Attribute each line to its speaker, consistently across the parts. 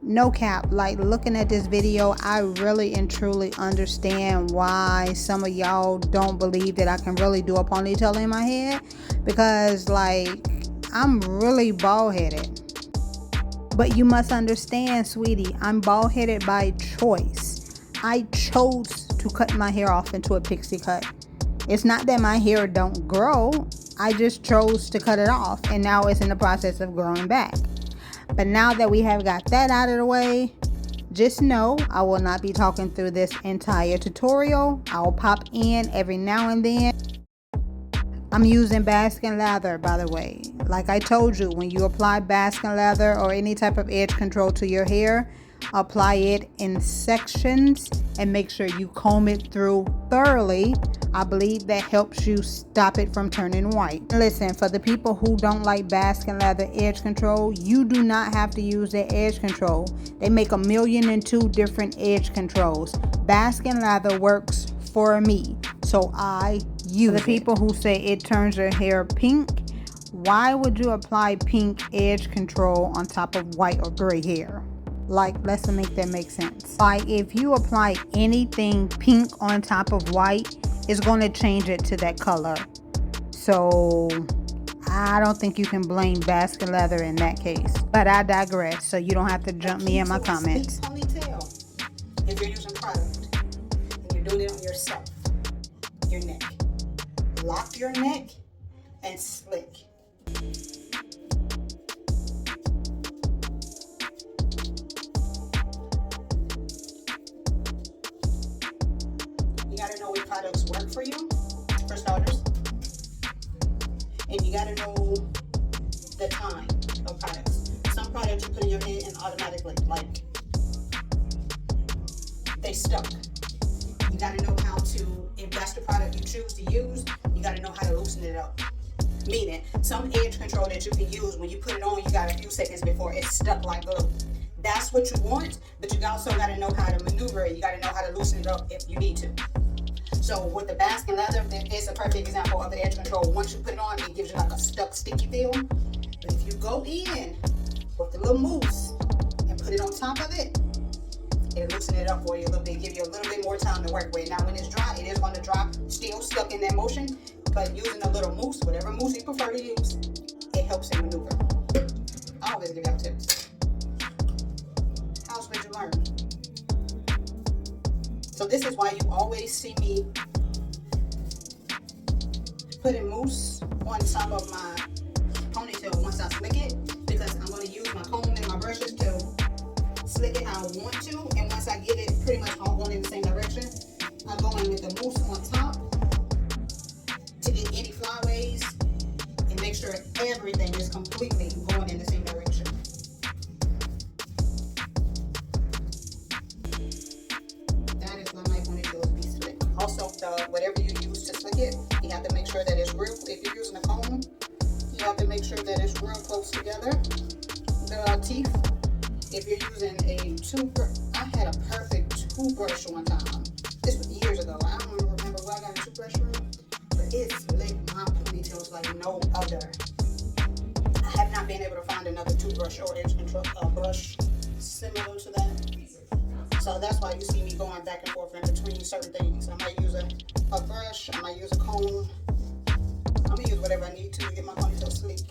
Speaker 1: No cap, like looking at this video, I really and truly understand why some of y'all don't believe that I can really do a ponytail in my head, because like I'm really bald headed. But you must understand, sweetie, I'm bald headed by choice. I chose to cut my hair off into a pixie cut. It's not that my hair don't grow, I just chose to cut it off, and now it's in the process of growing back. But now that we have got that out of the way, just know I will not be talking through this entire tutorial. I'll pop in every now and then. I'm using Baskin Lather, by the way. Like I told you, when you apply Baskin Lather or any type of edge control to your hair, apply it in sections and make sure you comb it through thoroughly. I believe that helps you stop it from turning white. Listen, for the people who don't like Baskin Lather edge control, you do not have to use that edge control. They make 1,000,002 different edge controls. Baskin Lather works for me, so I use it. For the people who say it turns your hair pink, why would you apply pink edge control on top of white or gray hair? Like, let's make that make sense. Like, if you apply anything pink on top of white, it's going to change it to that color. So I don't think you can blame Baskin Leather in that case. But I digress, so you don't have to jump me in my comments.
Speaker 2: Ponytail, if you're using product and you're doing it on yourself, your neck, lock your neck and slick. You gotta know what products work for you, for starters. And you gotta know the time of products. Some products you put in your head and automatically, like, they stuck. You gotta know how to, if that's the product you choose to use, you gotta know how to loosen it up. Meaning, some edge control that you can use, when you put it on, you got a few seconds before it's stuck like glue. That's what you want, but you also gotta know how to maneuver it. You gotta know how to loosen it up if you need to. So with the Baskin Leather, it's a perfect example of the edge control. Once you put it on, it gives you like a stuck, sticky feel. But if you go in with the little mousse and put it on top of it, it'll loosen it up for you a little bit, give you a little bit more time to work with. Now when it's dry, it is going to dry, still stuck in that motion, but using a little mousse, whatever mousse you prefer to use, it helps it maneuver. I always give y'all tips. How else would you learn? So this is why you always see me putting mousse on top of my ponytail once I slick it, because I'm going to use my comb and my brushes to slick it how I want to, and once I get it pretty much all going in the same direction, I go in with the mousse on top to get any flyaways and make sure everything is completely going in the same direction. That is why my ponytails be slick. Also, whatever you use to slick it, you have to make sure that it's real. If you're using a comb, you have to make sure that it's real close together. The teeth. If you're using a toothbrush, I had a perfect toothbrush one time. This was years ago. I don't remember where I got a toothbrush from, but it slicked my ponytails like no other. I have not been able to find another toothbrush or edge control brush similar to that. So that's why you see me going back and forth in between certain things. I might use a brush, I might use a comb. I'm gonna use whatever I need to get my ponytail sleek.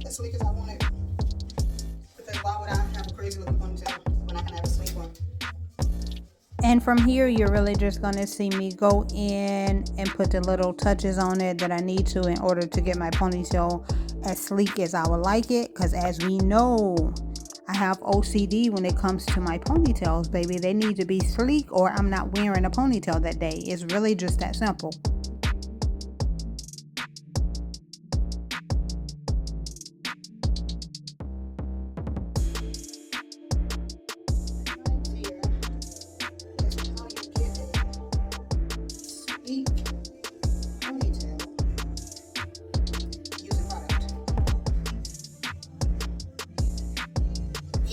Speaker 2: As sleek as I want it. Why would I have a crazy looking ponytail when I can have a sleek one?
Speaker 1: And from here, you're really just going to see me go in and put the little touches on it that I need to in order to get my ponytail as sleek as I would like it. Because as we know, I have OCD when it comes to my ponytails, baby. They need to be sleek or I'm not wearing a ponytail that day. It's really just that simple.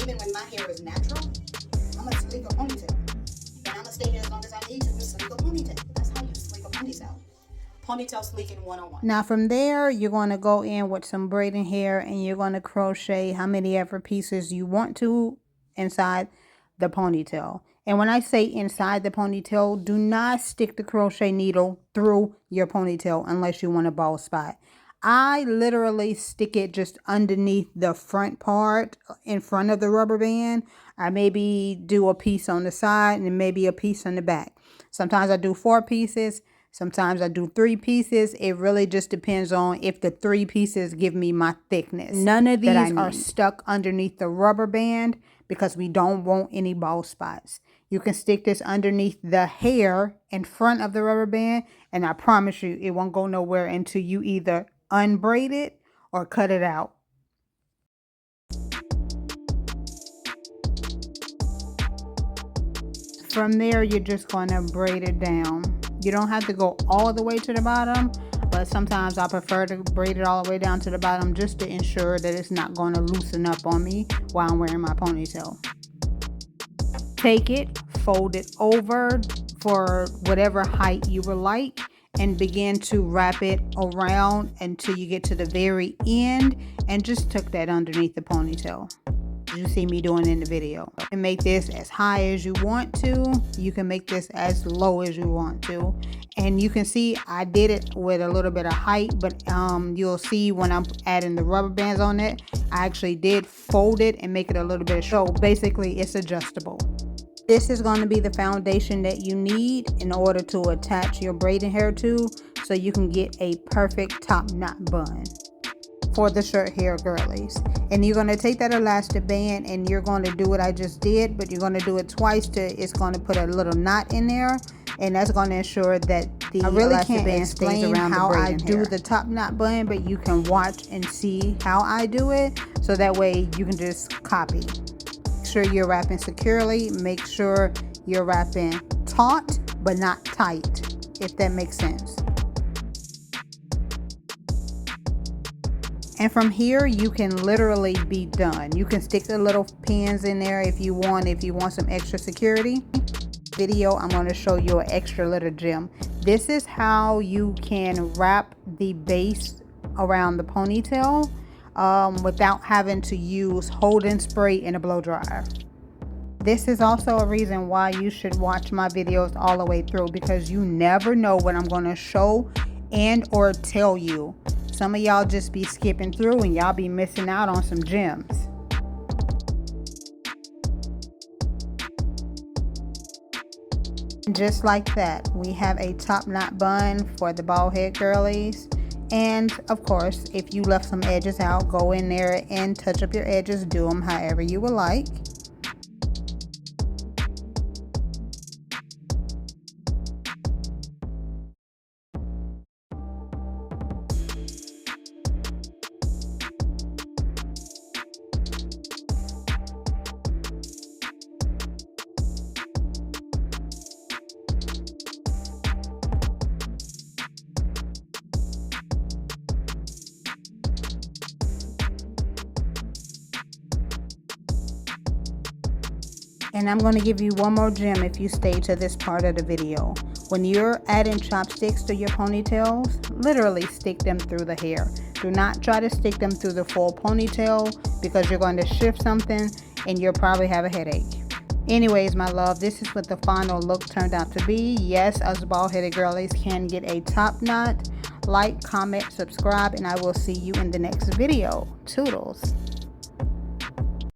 Speaker 2: Even when my hair is natural, I'm gonna sleek a ponytail. And I'm gonna stay here as long as I need to sleek a ponytail. That's how you sleek a ponytail. Ponytail Sleeking 101.
Speaker 1: Now from there, you're going to go in with some braiding hair and you're going to crochet how many ever pieces you want to inside the ponytail. And when I say inside the ponytail, do not stick the crochet needle through your ponytail unless you want a bald spot. I literally stick it just underneath the front part in front of the rubber band. I maybe do a piece on the side and maybe a piece on the back. Sometimes I do 4 pieces. Sometimes I do 3 pieces. It really just depends on if the 3 pieces give me my thickness. None of these are stuck underneath the rubber band because we don't want any bald spots. You can stick this underneath the hair in front of the rubber band, and I promise you it won't go nowhere until you either unbraid it or cut it out. From there, you're just going to braid it down. You don't have to go all the way to the bottom, but sometimes I prefer to braid it all the way down to the bottom just to ensure that it's not going to loosen up on me while I'm wearing my ponytail. Take it, fold it over for whatever height you would like, and begin to wrap it around until you get to the very end, and just tuck that underneath the ponytail. You see me doing in the video. You can make this as high as you want to. You can make this as low as you want to. And you can see I did it with a little bit of height, but you'll see when I'm adding the rubber bands on it, I actually did fold it and make it a little bit so basically it's adjustable. This is going to be the foundation that you need in order to attach your braiding hair to, so you can get a perfect top knot bun for the short hair girlies. And you're going to take that elastic band and you're going to do what I just did, but you're going to do it twice it's going to put a little knot in there, and that's going to ensure that the elastic band stays around how I do the top knot bun, but you can watch and see how I do it, so that way you can just copy. Make sure you're wrapping securely. Make sure you're wrapping taut but not tight, if that makes sense. And from here, you can literally be done. You can stick the little pins in there if you want some extra security. Video, I'm going to show you an extra little gem. This is how you can wrap the base around the ponytail without having to use hold-in spray and a blow dryer. This is also a reason why you should watch my videos all the way through, because you never know what I'm going to show and or tell you. Some of y'all just be skipping through and y'all be missing out on some gems. Just like that, we have a top knot bun for the bald head girlies. And of course, if you left some edges out, go in there and touch up your edges. Do them however you would like. And I'm going to give you one more gem if you stay to this part of the video. When you're adding chopsticks to your ponytails, literally stick them through the hair. Do not try to stick them through the full ponytail, because you're going to shift something and you'll probably have a headache. Anyways, my love, this is what the final look turned out to be. Yes, us bald-headed girlies can get a top knot. Like, comment, subscribe, and I will see you in the next video. Toodles.